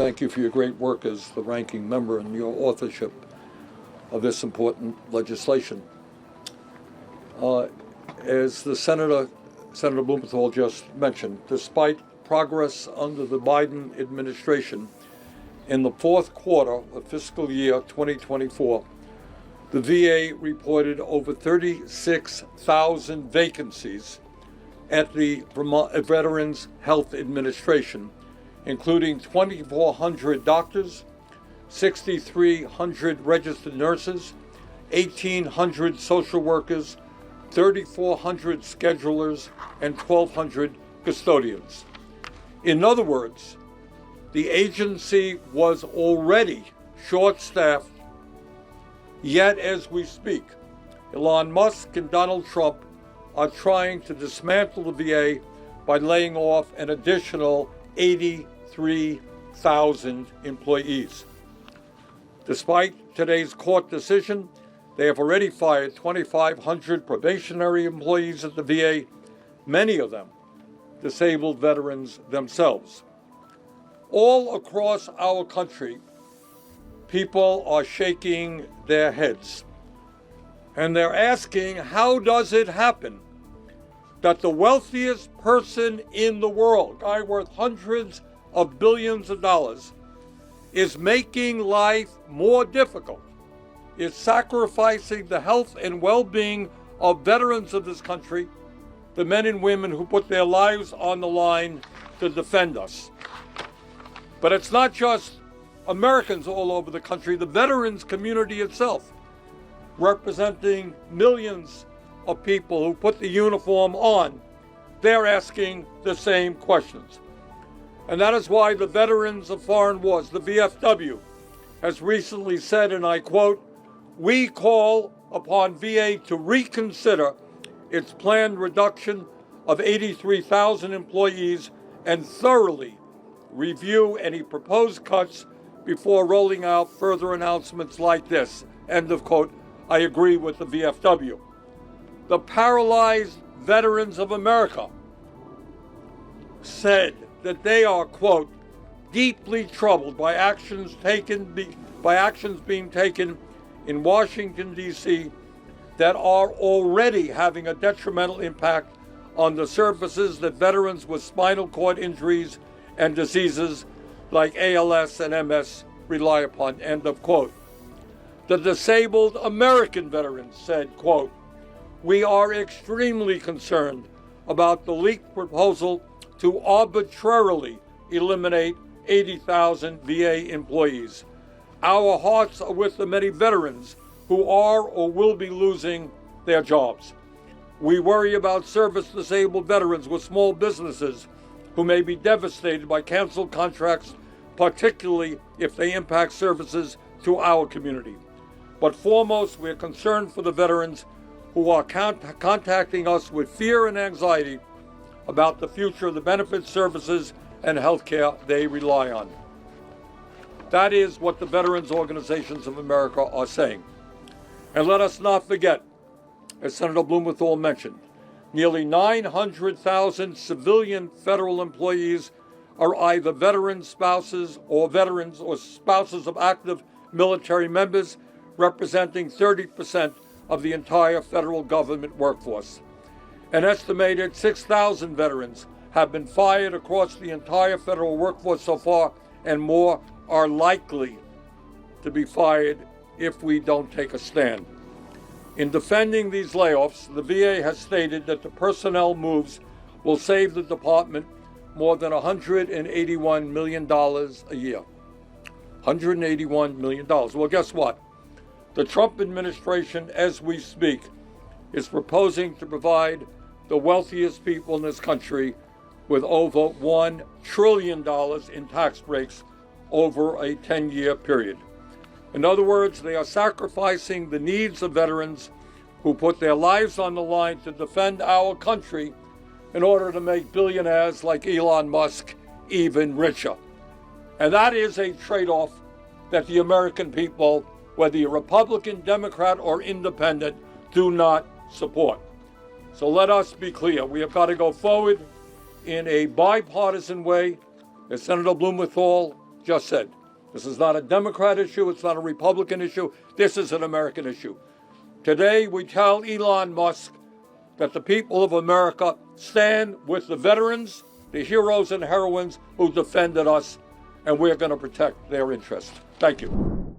Thank you for your great work as the ranking member and your authorship of this important legislation. As the Senator Blumenthal just mentioned, despite progress under the Biden administration, in the fourth quarter of fiscal year 2024, the VA reported over 36,000 vacancies at the Vermont Veterans Health Administration, including 2,400 doctors, 6,300 registered nurses, 1,800 social workers, 3,400 schedulers, and 1,200 custodians. In other words, the agency was already short-staffed, yet as we speak, Elon Musk and Donald Trump are trying to dismantle the VA by laying off an additional 83,000 employees. Despite today's court decision, they have already fired 2,500 probationary employees at the VA, many of them disabled veterans themselves. All across our country, people are shaking their heads, and they're asking, how does it happen that the wealthiest person in the world, guy worth hundreds of billions of dollars, is making life more difficult, is sacrificing the health and well-being of veterans of this country, the men and women who put their lives on the line to defend us. But it's not just Americans all over the country, the veterans community itself, representing millions of people who put the uniform on, they're asking the same questions. And that is why the Veterans of Foreign Wars, the VFW, has recently said, and I quote, "We call upon VA to reconsider its planned reduction of 83,000 employees and thoroughly review any proposed cuts before rolling out further announcements like this." End of quote. I agree with the VFW. The Paralyzed Veterans of America said that they are, quote, deeply troubled by actions being taken in Washington, D.C. that are already having a detrimental impact on the services that veterans with spinal cord injuries and diseases like ALS and MS rely upon, end of quote. The Disabled American Veterans said, quote, "We are extremely concerned about the leaked proposal to arbitrarily eliminate 80,000 VA employees. Our hearts are with the many veterans who are or will be losing their jobs. We worry about service-disabled veterans with small businesses who may be devastated by canceled contracts, particularly if they impact services to our community. But foremost, we are concerned for the veterans who are contacting us with fear and anxiety about the future of the benefits, services, and health care they rely on." That is what the Veterans Organizations of America are saying. And let us not forget, as Senator Blumenthal mentioned, nearly 900,000 civilian federal employees are either veteran spouses or veterans or spouses of active military members, representing 30% of the entire federal government workforce. An estimated 6,000 veterans have been fired across the entire federal workforce so far, and more are likely to be fired if we don't take a stand. In defending these layoffs, the VA has stated that the personnel moves will save the department more than $181 million a year. $181 million. Well, guess what? The Trump administration, as we speak, is proposing to provide the wealthiest people in this country with over $1 trillion in tax breaks over a 10-year period. In other words, they are sacrificing the needs of veterans who put their lives on the line to defend our country in order to make billionaires like Elon Musk even richer. And that is a trade-off that the American people, whether you're Republican, Democrat, or Independent, do not support. So let us be clear. We have got to go forward in a bipartisan way, as Senator Blumenthal just said. This is not a Democrat issue. It's not a Republican issue. This is an American issue. Today, we tell Elon Musk that the people of America stand with the veterans, the heroes and heroines who defended us, and we're going to protect their interests. Thank you.